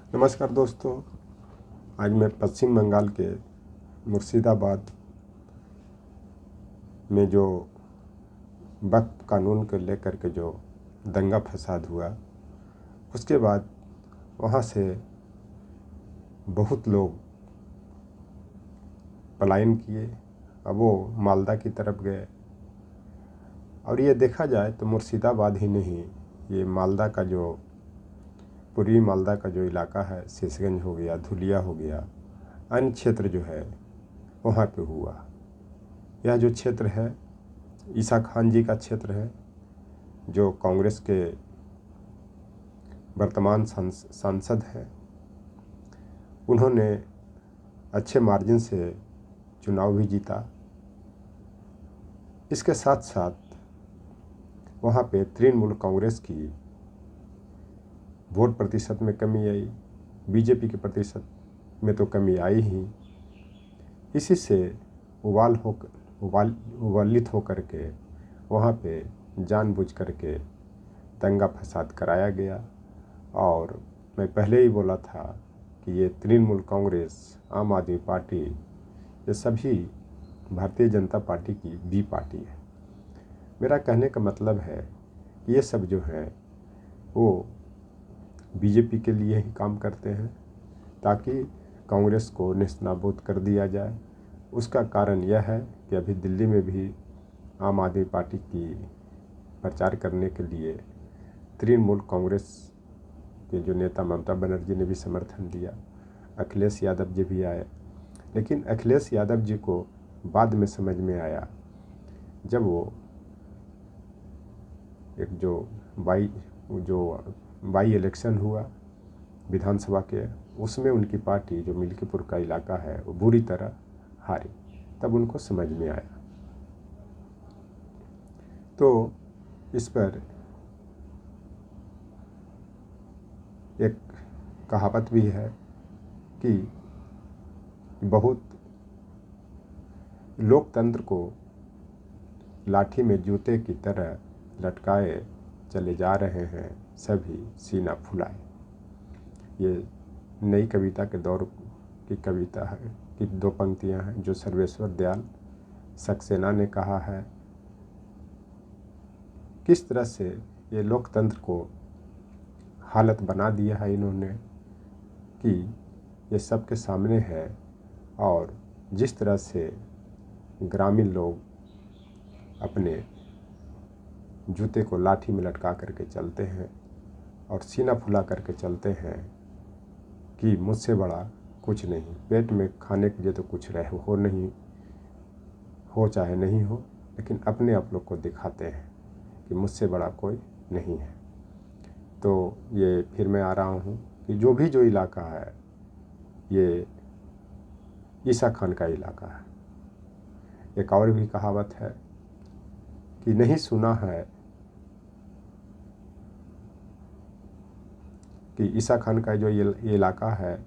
नमस्कार दोस्तों। आज मैं पश्चिम बंगाल के मुर्शिदाबाद में जो वक्फ कानून को लेकर के जो दंगा फसाद हुआ, उसके बाद वहाँ से बहुत लोग पलायन किए। अब वो मालदा की तरफ गए। और ये देखा जाए तो मुर्शिदाबाद ही नहीं, ये मालदा का जो पूर्वी मालदा का जो इलाका है, शेषगंज हो गया, धुलिया हो गया, अन्य क्षेत्र जो है वहाँ पे हुआ। यह जो क्षेत्र है ईसा खान जी का क्षेत्र है, जो कांग्रेस के वर्तमान सांसद हैं। उन्होंने अच्छे मार्जिन से चुनाव भी जीता। इसके साथ साथ वहाँ पे तृणमूल कांग्रेस की वोट प्रतिशत में कमी आई, बीजेपी के प्रतिशत में तो कमी आई ही। इसी से उबालित होकर के वहाँ पे जानबूझ करके दंगा फसाद कराया गया। और मैं पहले ही बोला था कि ये तृणमूल कांग्रेस, आम आदमी पार्टी, ये सभी भारतीय जनता पार्टी की बी पार्टी है। मेरा कहने का मतलब है कि ये सब जो है वो बीजेपी के लिए ही काम करते हैं, ताकि कांग्रेस को नेस्तनाबूद कर दिया जाए। उसका कारण यह है कि अभी दिल्ली में भी आम आदमी पार्टी की प्रचार करने के लिए तृणमूल कांग्रेस के जो नेता ममता बनर्जी ने भी समर्थन दिया, अखिलेश यादव जी भी आए। लेकिन अखिलेश यादव जी को बाद में समझ में आया, जब वो एक जो बाई इलेक्शन हुआ विधानसभा के, उसमें उनकी पार्टी जो मिल्कीपुर का इलाका है वो बुरी तरह हारी। तब उनको समझ में आया। तो इस पर एक कहावत भी है कि बहुत लोकतंत्र को लाठी में जूते की तरह लटकाए चले जा रहे हैं सभी सीना फुलाए। ये नई कविता के दौर की कविता है कि 2 पंक्तियां हैं जो सर्वेश्वर दयाल सक्सेना ने कहा है। किस तरह से ये लोकतंत्र को हालत बना दिया है इन्होंने कि ये सबके सामने है। और जिस तरह से ग्रामीण लोग अपने जूते को लाठी में लटका करके चलते हैं और सीना फुला करके चलते हैं कि मुझसे बड़ा कुछ नहीं, पेट में खाने के लिए तो कुछ हो नहीं हो चाहे नहीं हो, लेकिन अपने आप लोग को दिखाते हैं कि मुझसे बड़ा कोई नहीं है। तो ये फिर मैं आ रहा हूँ कि जो इलाका है ये ईसा खान का इलाका है। एक और भी कहावत है कि नहीं सुना है कि ईसा खान का जो ये इलाका है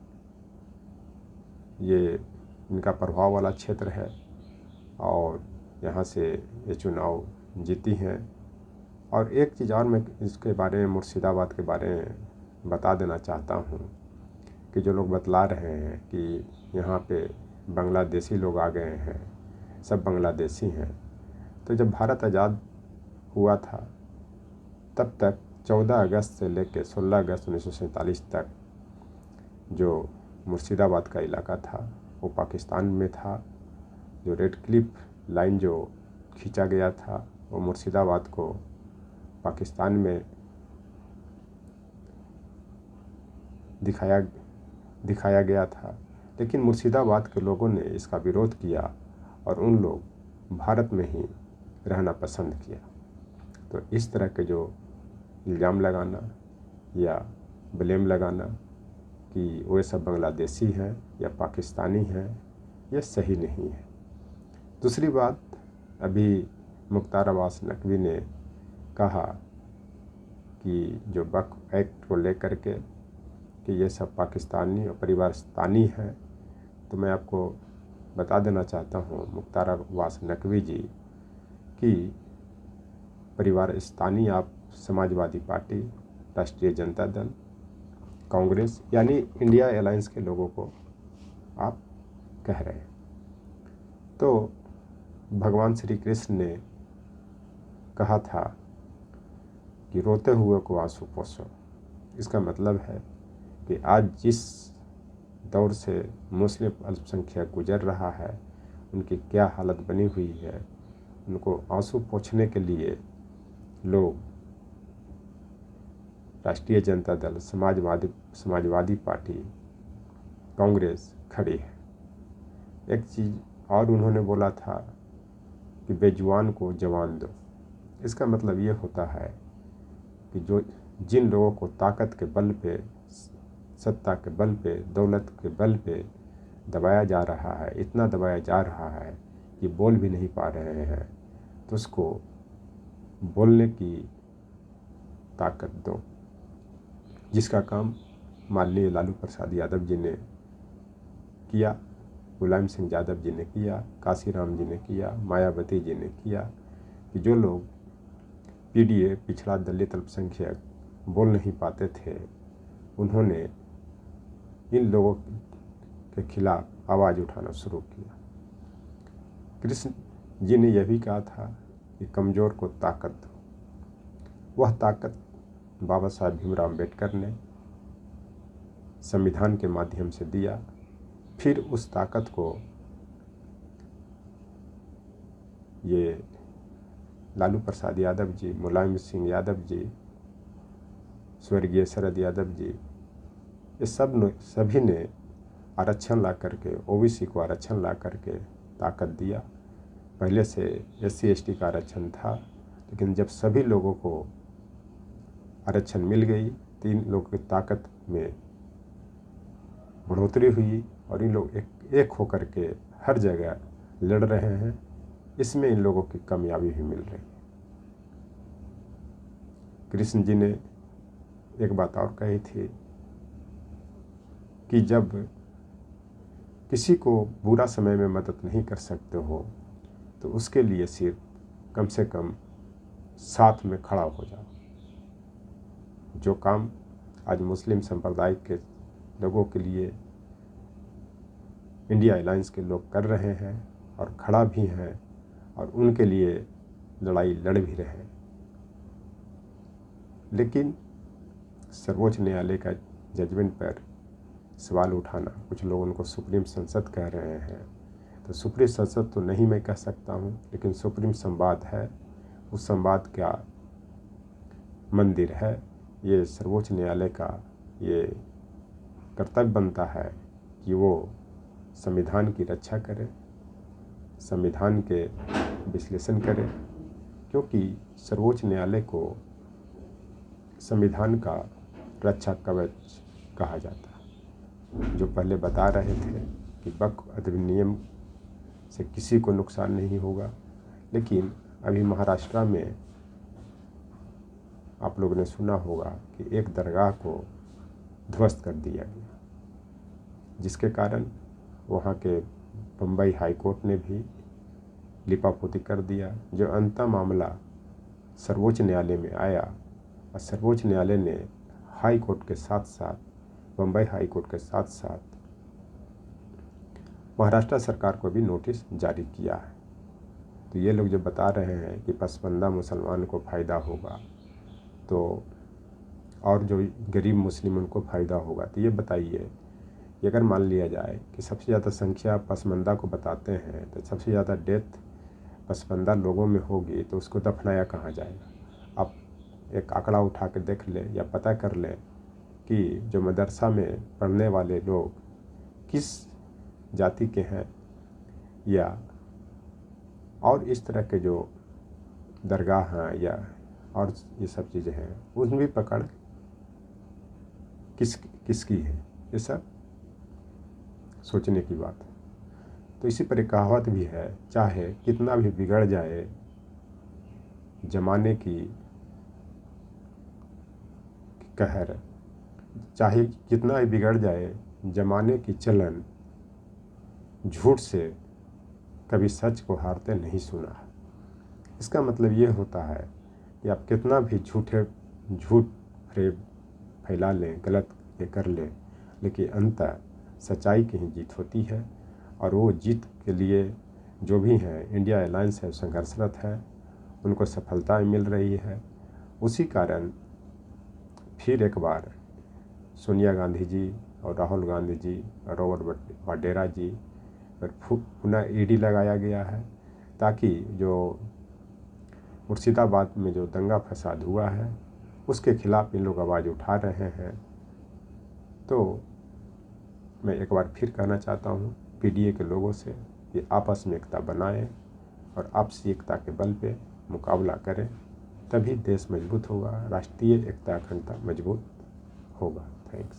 ये इनका प्रभाव वाला क्षेत्र है और यहाँ से ये चुनाव जीती हैं। और एक चीज़ और मैं इसके बारे में, मुर्शिदाबाद के बारे में बता देना चाहता हूँ कि जो लोग बतला रहे हैं कि यहाँ पे बांग्लादेशी लोग आ गए हैं, सब बांग्लादेशी हैं। तो जब भारत आज़ाद हुआ था तब तक 14 अगस्त से लेकर 16 अगस्त 1947 तक जो मुर्शिदाबाद का इलाका था वो पाकिस्तान में था। जो रेड क्लिफ लाइन जो खींचा गया था वो मुर्शिदाबाद को पाकिस्तान में दिखाया गया था। लेकिन मुर्शिदाबाद के लोगों ने इसका विरोध किया और उन लोग भारत में ही रहना पसंद किया। तो इस तरह के जो इल्ज़ाम लगाना या ब्लेम लगाना कि वे सब बांग्लादेशी हैं या पाकिस्तानी हैं, ये सही नहीं है। दूसरी बात, अभी मुख्तार अब्बास नकवी ने कहा कि जो वक्फ एक्ट को लेकर के कि ये सब पाकिस्तानी और परिवारस्तानी हैं, तो मैं आपको बता देना चाहता हूँ मुख्तार अब्बास नकवी जी कि परिवारस्तानी आप समाजवादी पार्टी, राष्ट्रीय जनता दल, कांग्रेस यानी इंडिया अलायंस के लोगों को आप कह रहे हैं। तो भगवान श्री कृष्ण ने कहा था कि रोते हुए को आंसू पोंछो। इसका मतलब है कि आज जिस दौर से मुस्लिम अल्पसंख्यक गुजर रहा है, उनकी क्या हालत बनी हुई है, उनको आंसू पोंछने के लिए लोग राष्ट्रीय जनता दल, समाजवादी पार्टी, कांग्रेस खड़ी है। एक चीज़ और उन्होंने बोला था कि बेजुबान को जवान दो। इसका मतलब ये होता है कि जिन लोगों को ताकत के बल पे, सत्ता के बल पे, दौलत के बल पे दबाया जा रहा है, इतना दबाया जा रहा है कि बोल भी नहीं पा रहे हैं, तो उसको बोलने की ताकत दो। जिसका काम माननीय लालू प्रसाद यादव जी ने किया, मुलायम सिंह यादव जी ने किया, काशीराम जी ने किया, मायावती जी ने किया, कि जो लोग पीडीए, पिछड़ा दलित अल्पसंख्यक बोल नहीं पाते थे, उन्होंने इन लोगों के खिलाफ आवाज़ उठाना शुरू किया। कृष्ण जी ने यह भी कहा था कि कमज़ोर को ताकत दो। वह ताकत बाबा साहब भीमराव अम्बेडकर ने संविधान के माध्यम से दिया। फिर उस ताकत को ये लालू प्रसाद यादव जी, मुलायम सिंह यादव जी, स्वर्गीय शरद यादव जी, ये सभी ने आरक्षण ला करके, ओबीसी को आरक्षण ला करके ताकत दिया। पहले से SC ST का आरक्षण था, लेकिन जब सभी लोगों को आरक्षण मिल गई, तो इन लोगों की ताकत में बढ़ोतरी हुई और इन लोग एक होकर के हर जगह लड़ रहे हैं। इसमें इन लोगों की कामयाबी भी मिल रही है। कृष्ण जी ने एक बात और कही थी कि जब किसी को बुरा समय में मदद नहीं कर सकते हो, तो उसके लिए सिर्फ कम से कम साथ में खड़ा हो जाओ। जो काम आज मुस्लिम संप्रदाय के लोगों के लिए इंडिया अलायंस के लोग कर रहे हैं और खड़ा भी हैं और उनके लिए लड़ाई लड़ भी रहे हैं, लेकिन सर्वोच्च न्यायालय का जजमेंट पर सवाल उठाना, कुछ लोग उनको सुप्रीम संसद कह रहे हैं, तो सुप्रीम संसद तो नहीं मैं कह सकता हूँ, लेकिन सुप्रीम संवाद है। उस संवाद का मंदिर है। ये सर्वोच्च न्यायालय का ये कर्तव्य बनता है कि वो संविधान की रक्षा करे, संविधान के विश्लेषण करे, क्योंकि सर्वोच्च न्यायालय को संविधान का रक्षा कवच कहा जाता है। जो पहले बता रहे थे कि वक्फ अधिनियम से किसी को नुकसान नहीं होगा, लेकिन अभी महाराष्ट्र में आप लोगों ने सुना होगा कि एक दरगाह को ध्वस्त कर दिया गया, जिसके कारण वहाँ के बम्बई हाई कोर्ट ने भी लिपापोती कर दिया। जो अंतिम मामला सर्वोच्च न्यायालय में आया और सर्वोच्च न्यायालय ने हाई कोर्ट के साथ साथ, बम्बई हाई कोर्ट के साथ साथ महाराष्ट्र सरकार को भी नोटिस जारी किया है। तो ये लोग जो बता रहे हैं कि पसमानदा मुसलमान को फ़ायदा होगा, तो और जो गरीब मुस्लिम उनको फ़ायदा होगा, तो ये बताइए कि अगर मान लिया जाए कि सबसे ज़्यादा संख्या पसमानदा को बताते हैं, तो सबसे ज़्यादा डेथ पसमानदा लोगों में होगी, तो उसको दफनाया कहाँ जाएगा। आप एक आंकड़ा उठा के देख लें या पता कर लें कि जो मदरसा में पढ़ने वाले लोग किस जाति के हैं, या और इस तरह के जो दरगाह हैं या और ये सब चीज़ें हैं, उसमें भी पकड़ किसकी है, ये सब सोचने की बात है। तो इसी पर एक कहावत भी है, चाहे कितना भी बिगड़ जाए जमाने की कहर, चाहे कितना भी बिगड़ जाए जमाने की चलन, झूठ से कभी सच को हारते नहीं सुना है। इसका मतलब ये होता है कि आप कितना भी झूठ फरेब फैला लें, गलत ये कर ले, लेकिन अंततः सच्चाई की ही जीत होती है। और वो जीत के लिए जो भी हैं इंडिया अलायंस है संघर्षरत है, उनको सफलताएं मिल रही है। उसी कारण फिर एक बार सोनिया गांधी जी और राहुल गांधी जी और रॉबर्ट वाड्रा जी पर पुनः ईडी लगाया गया है, ताकि जो मुर्शिदाबाद में जो दंगा फसाद हुआ है उसके खिलाफ इन लोग आवाज़ उठा रहे हैं। तो मैं एक बार फिर कहना चाहता हूँ पीडीए के लोगों से कि आपस में एकता बनाएं और आपसी एकता के बल पे मुकाबला करें, तभी देश मजबूत होगा, राष्ट्रीय एकता अखंडता मजबूत होगा। थैंक्स।